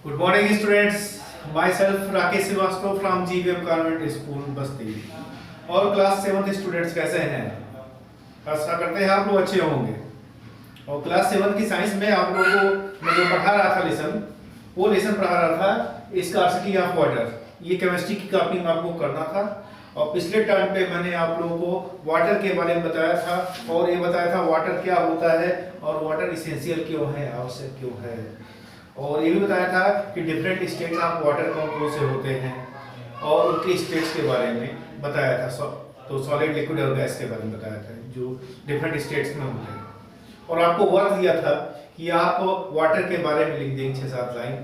Good morning, students. Myself Rakesh Srivastava from GVM Convent School, बस्ती। और class 7 students कैसे हैं? आशा करते हैं आप लोग अच्छे होंगे। और क्लास 7 की साइंस में आप लोगों को मैं जो पढ़ा रहा था वो लेसन पढ़ा रहा था स्कार्सिटी ऑफ वाटर। ये केमिस्ट्री की कॉपी में आपको करना था। और पिछले टर्म पे मैंने आप लोगों को वाटर के बारे में बताया था और ये बताया था वाटर क्या होता है और वाटर इसेंशियल क्यों है, आवश्यक क्यों है। और ये भी बताया था कि डिफरेंट स्टेट्स ऑफ वाटर कौन से होते हैं और उनके स्टेट्स के बारे में बताया था। तो सॉलिड, लिक्विड और गैस के बारे में बताया था जो डिफरेंट स्टेट्स में होते हैं। और आपको वर्क दिया था कि आप वाटर के बारे में लिख देंगे 6-7 लाइन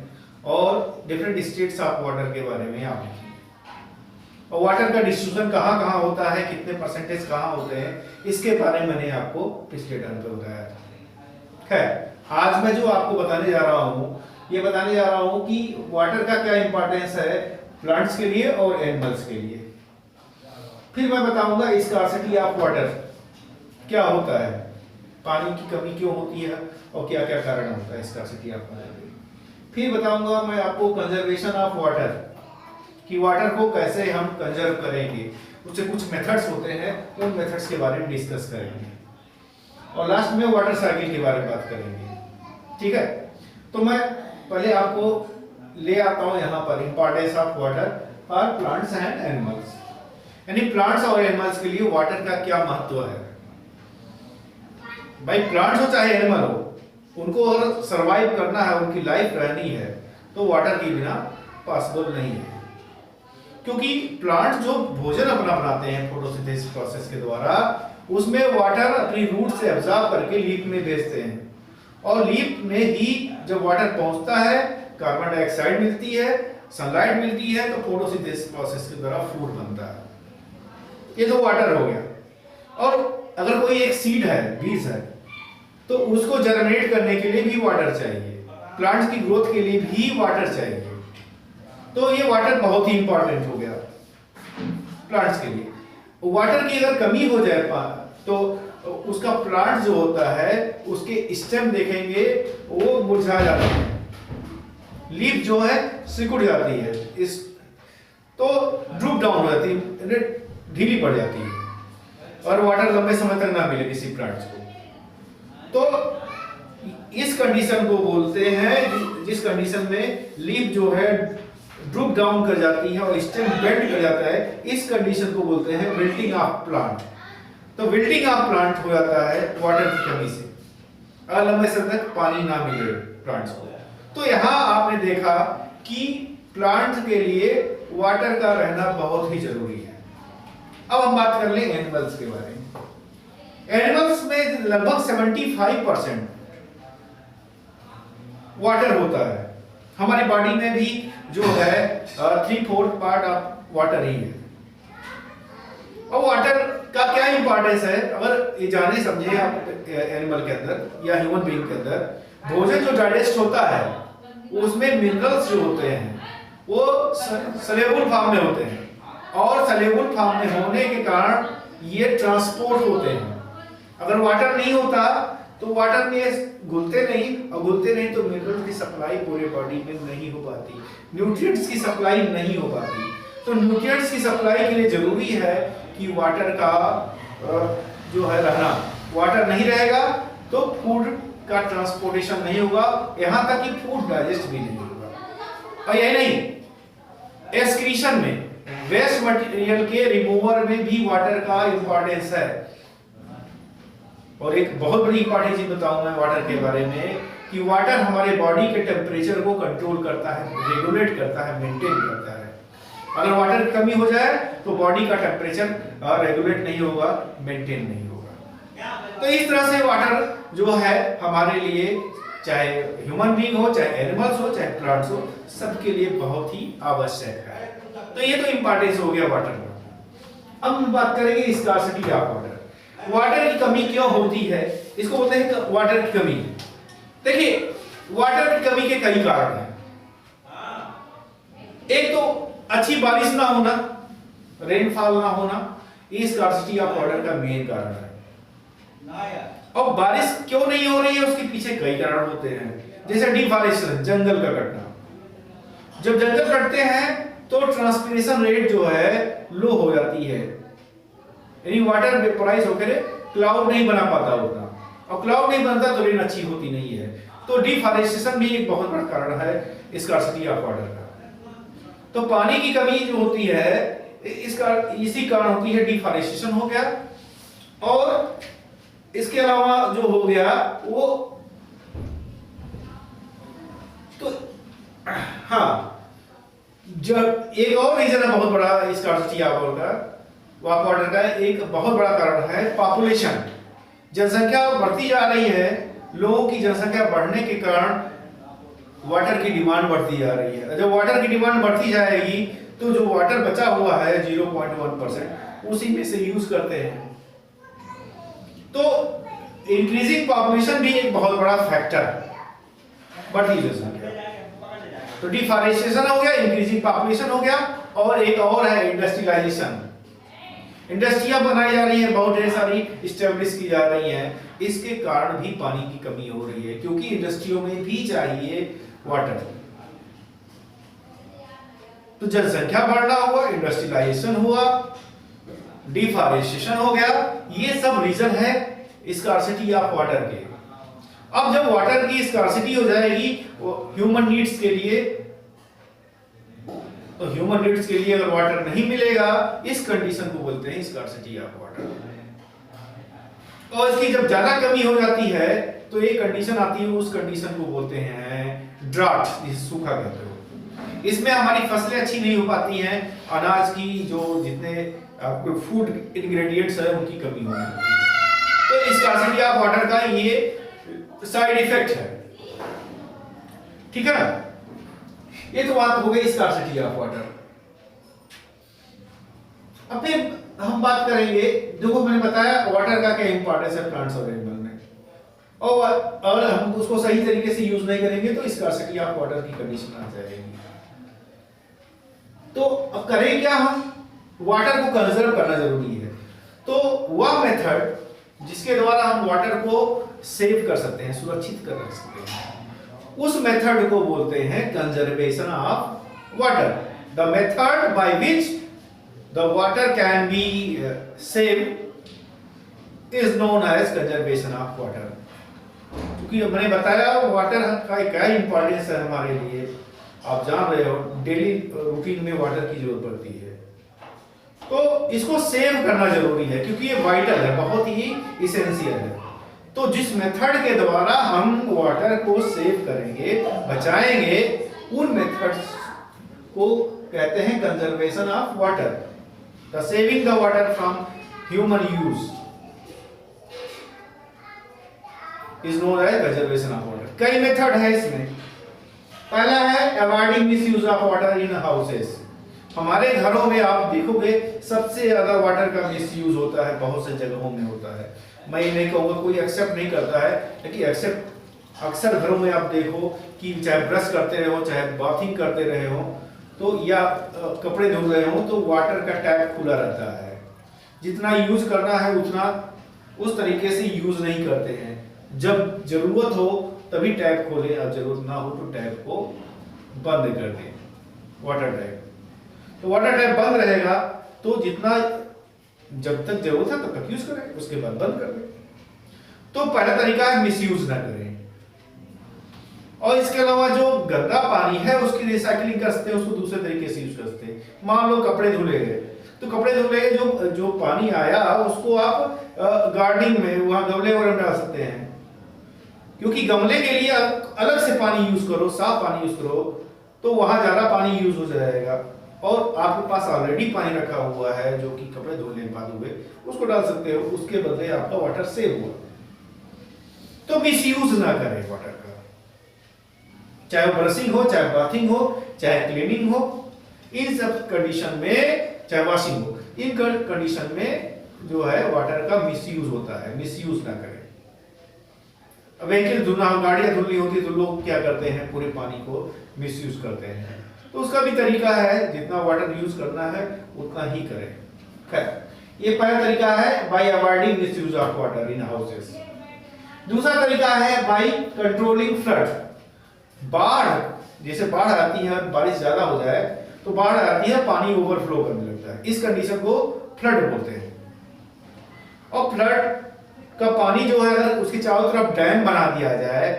और डिफरेंट स्टेट्स ऑफ वाटर के बारे में आप लिखेंगे। और वाटर का डिस्ट्रीब्यूशन कहाँ होता है, कितने परसेंटेज कहाँ होते हैं, इसके बारे में मैंने आपको पिछले टर्म पे बताया था। खैर, आज मैं जो आपको बताने जा रहा हूँ ये बताने जा रहा हूँ कि वाटर का क्या इंपॉर्टेंस है प्लांट्स के लिए और एनिमल्स के लिए। फिर मैं बताऊंगा स्कार्सिटी ऑफ वाटर क्या होता है, पानी की कमी क्यों होती है और क्या क्या कारण होता है स्कार्सिटी ऑफ वाटर। फिर बताऊंगा मैं आपको कंजर्वेशन ऑफ वाटर कि वाटर को कैसे हम कंजर्व करेंगे, उससे कुछ मेथड्स होते हैं, उन मेथड्स के बारे में डिस्कस करेंगे। और लास्ट में वाटर साइकिल के बारे में बात करेंगे। ठीक है, तो मैं पहले आपको ले आता हूं यहां पर importance of water for plants and animals. यानी प्लांट्स और एनिमल्स के लिए वाटर का क्या महत्व है। भाई प्लांट्स हो चाहे एनिमल हो, उनको अगर सरवाइव करना है, उनकी लाइफ रहनी है तो वाटर के बिना पॉसिबल नहीं है। क्योंकि प्लांट्स जो भोजन अपना बनाते हैं फोटोसिंथेसिस प्रोसेस के द्वारा, उसमें वाटर अपनी रूट से एब्जॉर्ब करके लीफ में भेजते हैं और लीफ में ही जब वाटर पहुंचता है कार्बन डाइऑक्साइड मिलती है, सनलाइट मिलती है, तो फोटोसिंथेसिस प्रोसेस के द्वारा फूड बनता है। ये तो वाटर हो गया। और अगर कोई एक सीड है, बीज है, तो उसको जर्मिनेट करने के लिए भी वाटर चाहिए, प्लांट्स की ग्रोथ के लिए भी वाटर चाहिए। तो ये वाटर बहुत ही इंपॉर्टेंट हो गया प्लांट्स के लिए। वाटर की अगर कमी हो जाए तो उसका प्लांट जो होता है उसके स्टेम देखेंगे वो मुरझा जाते हैं, लीफ जो है सिकुड़ जाती है, इस तो ड्रूप डाउन हो जाती है, ढीली पड़ जाती है और वाटर लंबे समय तक ना मिले किसी प्लांट्स को। तो इस कंडीशन को बोलते हैं, जिस कंडीशन में लीफ जो है ड्रूप डाउन कर जाती है और स्टेम बेंड कर जाता है, इस कंडीशन को बोलते हैं विल्टिंग ऑफ प्लांट। तो विल्टिंग ऑफ प्लांट हो जाता है वाटर की कमी से, अगर लंबे समय तक पानी ना मिले प्लांट्स को। तो यहाँ आपने देखा कि प्लांट के लिए वाटर का रहना बहुत ही जरूरी है। अब हम बात कर लें एनिमल्स के बारे में। एनिमल्स में लगभग 75% वाटर होता है। हमारी बॉडी में भी जो है 3/4 पार्ट ऑफ वाटर ही है। और वाटर का क्या इंपॉर्टेंस है, अगर ये जाने समझे आप एनिमल के अंदर या ह्यूमन बीइंग के अंदर, भोजन जो डाइजेस्ट होता है उसमें मिनरल्स जो होते हैं वो सलेबल फॉर्म में होते हैं और सलेबल फॉर्म में होने के कारण ये ट्रांसपोर्ट होते हैं। अगर वाटर नहीं होता तो वाटर में घुलते नहीं, और घुलते नहीं तो मिनरल की सप्लाई पूरे बॉडी में नहीं हो पाती, न्यूट्रिएंट्स की सप्लाई नहीं हो पाती। तो न्यूट्रिएंट्स की सप्लाई के लिए जरूरी है कि वाटर का जो है रहना, वाटर नहीं रहेगा तो फूड का ट्रांसपोर्टेशन नहीं होगा, यहाँ तक कि फूड डाइजेस्ट भी नहीं होगा। और यही नहीं, एक्सक्रीशन में, वेस्ट मटेरियल के रिमूवर में भी वाटर का इंपॉर्टेंस है। और एक बहुत बड़ी इंपॉर्टेंट चीज बताऊं मैं वाटर के बारे में कि वाटर हमारे बॉडी के टेम्परेचर को कंट्रोल करता है, रेगुलेट करता है, मेंटेन करता है। अगर वाटर की कमी हो जाए तो बॉडी का टेम्परेचर रेगुलेट नहीं होगा, मेंटेन नहीं होगा। तो इस तरह से वाटर जो है हमारे लिए, चाहे ह्यूमन बीइंग हो, चाहे एनिमल्स हो, चाहे प्लांट्स हो, सबके लिए बहुत ही आवश्यक है। तो ये तो इंपॉर्टेंस हो गया वाटर का। अब हम बात करेंगे स्कार्सिटी ऑफ वाटर। वाटर की कमी क्यों होती है, इसको बोलते हैं वाटर की कमी। देखिए, वाटर की कमी के कई कारण हैं। एक तो अच्छी बारिश ना होना, रेनफॉल ना होना, ये स्कार्सिटी ऑफ वाटर का मेन कारण है। और बारिश क्यों नहीं हो रही है उसके पीछे कई कारण होते हैं, जैसे डिफॉरेस्टेशन, जंगल का कटना, जब जंगल कटते हैं तो ट्रांसपिरेशन रेट जो है लो हो जाती है, यानी वाटर वेपोराइज होकर क्लाउड नहीं बना पाता होता, और क्लाउड नहीं बनता तो रेन अच्छी होती नहीं है। तो डिफॉरेस्टेशन भी एक बहुत बड़ा कारण है स्कार्सिटी ऑफ वाटर का। तो पानी की कमी जो होती है इसका इसी कारण होती है, डिफॉरेस्टेशन हो गया, और इसके अलावा जो हो गया वो तो हाँ, जब एक और रीजन है बहुत बड़ा स्कार्सिटी ऑफ वाटर का, एक बहुत बड़ा कारण है पॉपुलेशन। जनसंख्या बढ़ती जा रही है, लोगों की जनसंख्या बढ़ने के कारण वाटर की डिमांड बढ़ती जा रही है। जब वाटर की डिमांड बढ़ती जाएगी तो जो वाटर बचा हुआ है 0.1% उसी में से यूज करते हैं। तो इंक्रीजिंग पॉपुलेशन भी एक बहुत बड़ा फैक्टर है, बढ़ती जनसंख्या। तो डिफॉरेस्टेशन हो गया, इंक्रीजिंग पॉपुलेशन हो गया, और एक और है इंडस्ट्रियलाइजेशन। इंडस्ट्रियां बनाई जा रही हैं, बहुत ढेर सारी इस्टेब्लिश की जा रही हैं, इसके कारण भी पानी की कमी हो रही है, क्योंकि इंडस्ट्रियों में भी चाहिए वाटर। तो जनसंख्या बढ़ना हुआ, इंडस्ट्रियलाइजेशन हुआ, डिफॉरेस्टेशन हो गया, ये सब रीजन है स्कार्सिटी ऑफ वाटर के। अब जब वाटर की स्कार्सिटी हो जाएगी ह्यूमन नीड्स के लिए, तो ह्यूमन नीड्स के लिए अगर वाटर नहीं मिलेगा, इस कंडीशन को बोलते हैं स्कार्सिटी ऑफ वाटर। और इसकी जब ज्यादा कमी हो जाती है तो एक कंडीशन आती है, उस कंडीशन को बोलते हैं ड्राउट, सूखा कहते हो। इसमें हमारी फसलें अच्छी नहीं हो पाती हैं, अनाज की जो जितने आपको फूड इंग्रेडिएंट्स है उनकी कमी हो जाती है। तो स्कार्सिटी ऑफ वाटर का ये साइड इफेक्ट है, ठीक है ना। ये तो बात हो गई स्कार्सिटी ऑफ वाटर। अब फिर हम बात करेंगे, देखो मैंने बताया वाटर का क्या इंपॉर्टेंस है प्लांट्स और एनिमल में, और अगर हम उसको सही तरीके से यूज नहीं करेंगे तो स्कार्सिटी ऑफ वाटर की कंडीशन आ जाएगी। तो अब करें क्या, हम वाटर को कंजर्व करना जरूरी है। तो वह मेथड जिसके द्वारा हम वाटर को सेव कर सकते हैं, सुरक्षित कर सकते हैं, उस मेथड को बोलते हैं conservation of water. The method by which the water can be saved is known as conservation of water. क्योंकि मैंने बताया वाटर का क्या इंपॉर्टेंस है हमारे लिए, आप जान रहे हो, डेली रूटीन में वाटर की जरूरत पड़ती है, तो इसको सेव करना जरूरी है क्योंकि ये वाइटल है, बहुत ही इसेंशियल है। तो जिस मेथड के द्वारा हम वाटर को सेव करेंगे, बचाएंगे, उन मेथड्स को कहते हैं conservation of water, the saving the water from human use is known as conservation of water. कई मेथड है इसमें। पहला है avoiding misuse of water in houses. हमारे घरों में आप देखोगे सबसे ज्यादा वाटर का मिसयूज होता है, बहुत से जगहों में होता है। मैं ये नहीं कहूँगा कोई एक्सेप्ट नहीं करता है, लेकिन एक्सेप्ट अक्सर घरों में आप देखो कि चाहे ब्रश करते रहे हो, चाहे बाथिंग करते रहे हो, तो या कपड़े धुल रहे हो, तो वाटर का टैप खुला रहता है। जितना यूज करना है उतना उस तरीके से यूज नहीं करते हैं। जब जरूरत हो तभी टैप खोलें, और जरूरत ना हो तो टैप को बंद कर दें, वाटर टैप। तो वाटर टैप बंद रहेगा तो जितना जब तक जरूरत है तब तक यूज करें, उसके बाद बंद कर दें। तो पहला तरीका है मिसयूज ना करें। और इसके अलावा जो गंदा पानी है उसकी रिसाइकलिंग कर सकते हैं, उसको दूसरे तरीके से यूज कर सकते हैं। मान लो कपड़े धुले गए, तो कपड़े धुले गए जो पानी आया उसको आप गार्डनिंग में, वहां गमले वगैरह में डाल सकते हैं, क्योंकि गमले के लिए अलग से पानी यूज करो, साफ पानी यूज करो, तो वहां ज्यादा पानी यूज हो जाएगा। और आपके पास ऑलरेडी पानी रखा हुआ है जो कि कपड़े धोने के बाद हुए, उसको डाल सकते हो, उसके बदले आपका वाटर सेव हुआ। तो मिसयूज ना करें वाटर का, चाहे ब्रशिंग हो, चाहे बाथिंग हो, चाहे क्लीनिंग हो, इन सब कंडीशन में, चाहे वॉशिंग हो, इन कंडीशन में जो है वाटर का मिसयूज होता है। मिसयूज ना करें। अब व्हीकल धुलना, गाड़ियां धुलनी होती तो लोग क्या करते हैं, पूरे पानी को मिसयूज करते हैं। तो उसका भी तरीका है, जितना वाटर यूज करना है उतना ही करें। खैर, ये पहला तरीका है bye avoiding misuse of water in houses. दूसरा तरीका है बाय कंट्रोलिंग फ्लड। बाढ़, जैसे बाढ़ आती है, बारिश ज़्यादा हो जाए तो बाढ़ आती है, पानी ओवरफ्लो करने लगता है, इस कंडीशन को फ्लड बोलते हैं। और फ्लड का पानी जो है अगर उसके चारों तरफ डैम बना दिया जाए,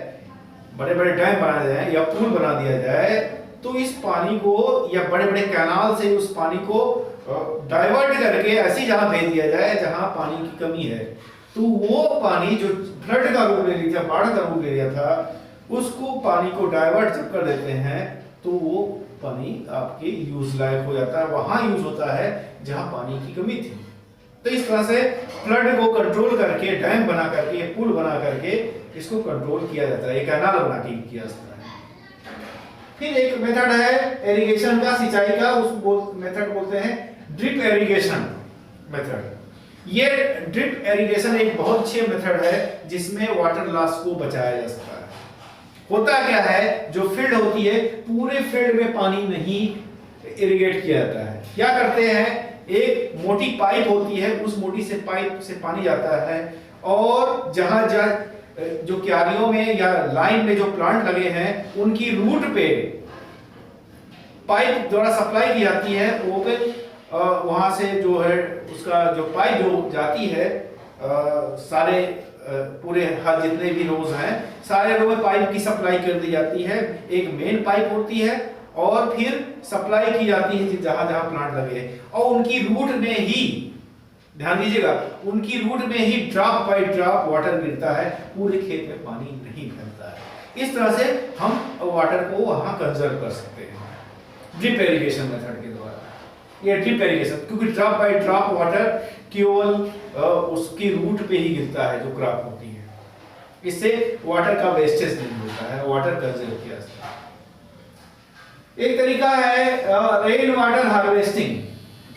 बड़े बड़े डैम बना जाए या पुल बना दिया जाए, तो इस पानी को या बड़े बड़े कैनाल से उस पानी को डाइवर्ट करके ऐसी जगह भेज दिया जाए जहां पानी की कमी है, तो वो पानी जो फ्लड का रूप ले लिया था, बाढ़ का रूप ले लिया था, उसको पानी को डाइवर्ट जब कर देते हैं तो वो पानी आपके यूज लायक हो जाता है, वहां यूज होता है जहां पानी की कमी थी। तो इस तरह से फ्लड को कंट्रोल करके, डैम बना करके, पुल बना करके इसको कंट्रोल किया जाता है, एक कैनाल बना के किया जाता है। फिर एक मेथड है इरिगेशन का, सिंचाई का, उस मेथड बोलते हैं ड्रिप इरिगेशन मेथड। ये ड्रिप इरिगेशन एक बहुत अच्छे मेथड है जिसमें वाटर लॉस को बचाया जा सकता है। होता क्या है, जो फील्ड होती है पूरे फील्ड में पानी नहीं इरिगेट किया जाता है। क्या करते हैं, एक मोटी पाइप होती है, उस मोटी से पाइप से पानी जाता है और जहां जो क्यारियों में या लाइन में जो प्लांट लगे हैं उनकी रूट पे पाइप द्वारा सप्लाई की जाती है। वो पे वहां से जो है उसका जो पाइप जो जाती है, सारे पूरे हर जितने भी रोज हैं सारे रो में पाइप की सप्लाई कर दी जाती है। एक मेन पाइप होती है और फिर सप्लाई की जाती है जहां जहां प्लांट लगे हैं, और उनकी रूट में ही, ध्यान दीजिएगा, उनकी रूट में ही ड्रॉप बाय ड्रॉप वाटर गिरता है, पूरे खेत में पानी नहीं फैलता है। इस तरह से हम वाटर को वहां कंजर्व कर सकते हैं ड्रिप इरिगेशन मेथड के द्वारा। ये ड्रिप इरिगेशन, क्योंकि ड्रॉप बाय ड्रॉप वाटर केवल उसकी रूट पे ही गिरता है जो क्रॉप होती है, इससे वाटर का वेस्टेज नहीं होता है, वाटर कंजर्व किया जाता है। एक तरीका है rain water harvesting.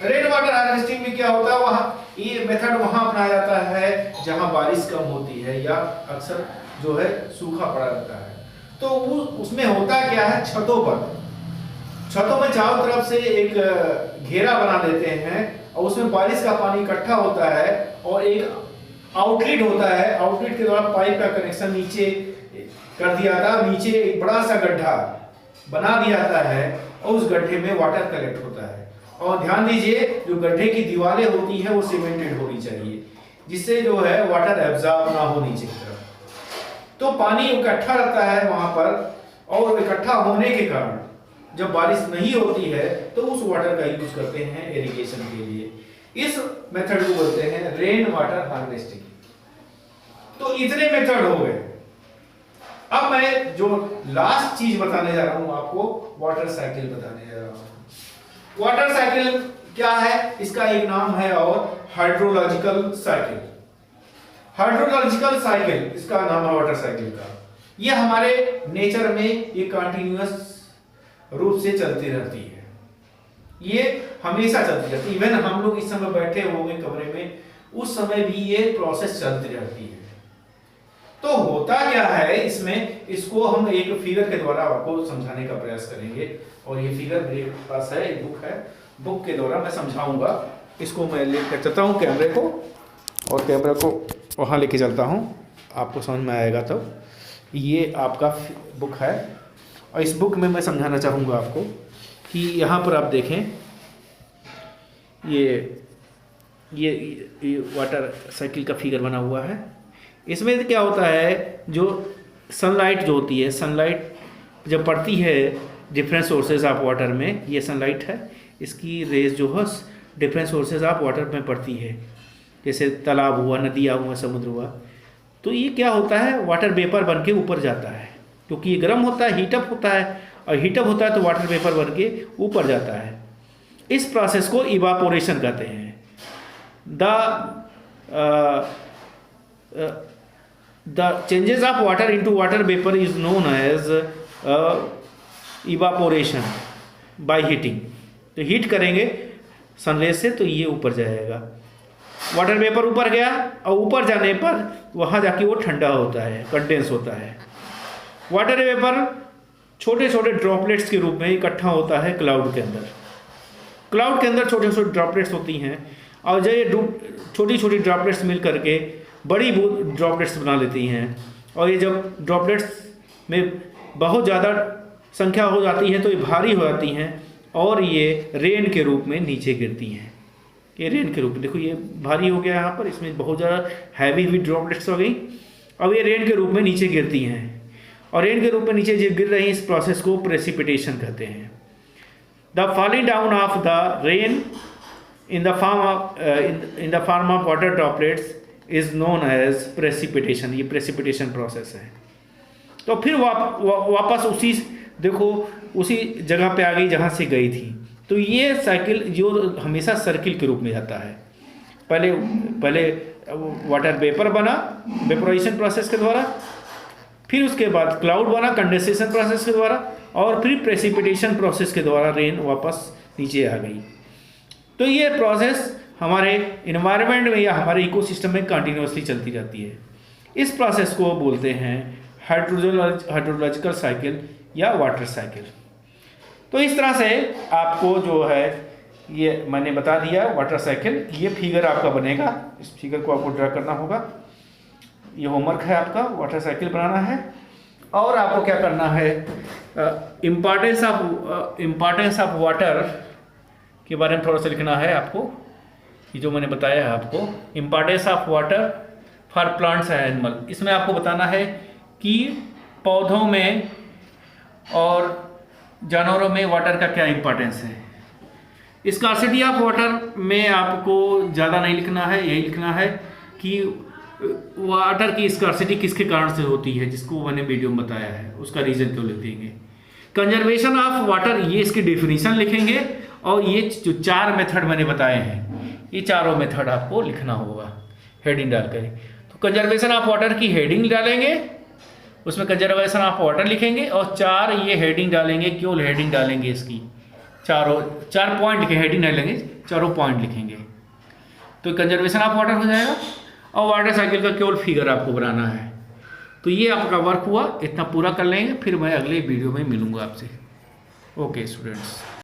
Rain water harvesting में क्या होता है, वहां ये मेथड वहां अपनाया जाता है जहां बारिश कम होती है या अक्सर जो है सूखा पड़ा रहता है। तो उसमें होता क्या है, छतों में चारों तरफ से एक घेरा बना देते हैं और उसमें बारिश का पानी इकट्ठा होता है और एक आउटलेट होता है, आउटलेट के द्वारा पाइप का कनेक्शन नीचे कर दिया था, नीचे एक बड़ा सा गड्ढा बना दिया जाता है और उस गड्ढे में वाटर कलेक्ट होता है। और ध्यान दीजिए, जो गड्ढे की दीवारें होती हैं वो सीमेंटेड होनी चाहिए, जिससे जो है वाटर एब्जॉर्ब ना हो नीचे की तरफ। तो पानी इकट्ठा रहता है वहां पर, और इकट्ठा होने के कारण जब बारिश नहीं होती है तो उस वाटर का यूज करते हैं इरिगेशन के लिए। इस मेथड को बोलते हैं रेन वाटर हार्वेस्टिंग। तो इतने मेथड हो गए। अब मैं जो लास्ट चीज बताने जा रहा हूं आपको, वाटर साइकिल बताने जा रहा हूं। वाटर साइकिल क्या है, इसका एक नाम है और हाइड्रोलॉजिकल साइकिल। हाइड्रोलॉजिकल साइकिल इसका नाम है वाटर साइकिल का। ये हमारे नेचर में ये कंटिन्यूअस रूप से चलती रहती है, ये हमेशा चलती रहती है। इवन हम लोग इस समय बैठे होंगे कमरे में, उस समय भी ये प्रोसेस चलती रहती है। तो होता क्या है इसमें, इसको हम एक फिगर के द्वारा आपको समझाने का प्रयास करेंगे। और ये फिगर मेरे पास है, एक बुक है, बुक के द्वारा मैं समझाऊंगा। इसको मैं लेकर चलता हूँ कैमरे को, और कैमरा को वहाँ लेके चलता हूँ, आपको समझ में आएगा। तो ये आपका बुक है और इस बुक में मैं समझाना चाहूँगा आपको कि यहाँ पर आप देखें, ये वाटर साइकिल का फिगर बना हुआ है। इसमें क्या होता है, जो सनलाइट जो होती है, सनलाइट जब पड़ती है डिफरेंट सोर्सेज ऑफ वाटर में, ये सनलाइट है, इसकी रेज जो है डिफरेंट सोर्सेज ऑफ वाटर में पड़ती है, जैसे तालाब हुआ, नदियाँ हुआ, समुद्र हुआ। तो ये क्या होता है, वाटर वेपर बन के ऊपर जाता है, क्योंकि ये गर्म होता है, हीटअप होता है, और हीटअप होता है तो वाटर वेपर बन के ऊपर जाता है। इस प्रोसेस को इवापोरेशन कहते हैं। The changes of water into water vapor is known as evaporation by heating। तो हीट करेंगे सनरेज से तो ये ऊपर जाएगा, वाटर वेपर ऊपर गया, और ऊपर जाने पर वहाँ जाके वो ठंडा होता है, कंडेंस होता है। वाटर वेपर छोटे छोटे ड्रॉपलेट्स के रूप में इकट्ठा होता है क्लाउड के अंदर। क्लाउड के अंदर छोटे छोटे ड्रॉपलेट्स होती हैं, और जो ये छोटी छोटी ड्रॉपलेट्स मिल करके बड़ी ड्रॉपलेट्स बना लेती हैं। और ये जब ड्रॉपलेट्स में बहुत ज़्यादा संख्या हो जाती है तो ये भारी हो जाती हैं और ये रेन के रूप में नीचे गिरती हैं। ये रेन के रूप में, देखो ये भारी हो गया यहाँ पर, इसमें बहुत ज़्यादा हैवी हुई ड्रॉपलेट्स हो गई। अब ये रेन के रूप में नीचे गिरती हैं और रेन के रूप में नीचे जो गिर रही हैं, इस प्रोसेस को प्रेसिपिटेशन कहते हैं। The falling down of the rain in the form of water droplets is known as precipitation। ये precipitation process है। तो फिर वापस उसी, देखो उसी जगह पे आ गई जहाँ से गई थी। तो ये साइकिल जो हमेशा सर्किल के रूप में जाता है। पहले वाटर वेपर बना वेपोराइजेशन प्रोसेस के द्वारा, फिर उसके बाद क्लाउड बना कंडेंसेशन प्रोसेस के द्वारा, और फिर प्रेसिपिटेशन प्रोसेस के द्वारा रेन वापस नीचे आ गई। तो ये प्रोसेस हमारे इन्वायरमेंट में या हमारे इकोसिस्टम में कंटिन्यूसली चलती रहती है। इस प्रोसेस को बोलते हैं हाइड्रोलॉजिकल साइकिल या वाटर साइकिल। तो इस तरह से आपको जो है ये मैंने बता दिया वाटर साइकिल। ये फिगर आपका बनेगा, इस फिगर को आपको ड्रा करना होगा। ये होमवर्क है आपका, वाटर साइकिल बनाना है। और आपको क्या करना है, इम्पॉर्टेंस ऑफ वाटर के बारे में थोड़ा सा लिखना है आपको। ये जो मैंने बताया है आपको, importance of water for plants and animal. इसमें आपको बताना है कि पौधों में और जानवरों में वाटर का क्या इम्पोर्टेंस है। स्कार्सिटी ऑफ वाटर में आपको ज़्यादा नहीं लिखना है, यही लिखना है कि वाटर की स्कार्सिटी किसके कारण से होती है, जिसको मैंने वीडियो में बताया है, उसका रीज़न क्यों लिख देंगे। कंजर्वेशन ऑफ वाटर, ये इसकी डेफिनेशन लिखेंगे। और ये जो 4 मेथड मैंने बताए हैं, ये चारों मेथड आपको लिखना होगा हेडिंग डाल कर। तो कंजर्वेशन ऑफ वाटर की हेडिंग डालेंगे, उसमें कंजर्वेशन ऑफ वाटर लिखेंगे और 4 ये हेडिंग डालेंगे। क्यों हेडिंग डालेंगे इसकी, 4 पॉइंट लिखे, हेडिंग डालेंगे, चारों पॉइंट लिखेंगे। तो कंजर्वेशन ऑफ वाटर हो जाएगा। और वाटर साइकिल का केवल फिगर आपको बनाना है। तो ये आपका वर्क हुआ, इतना पूरा कर लेंगे, फिर मैं अगले वीडियो में मिलूँगा आपसे। Okay students.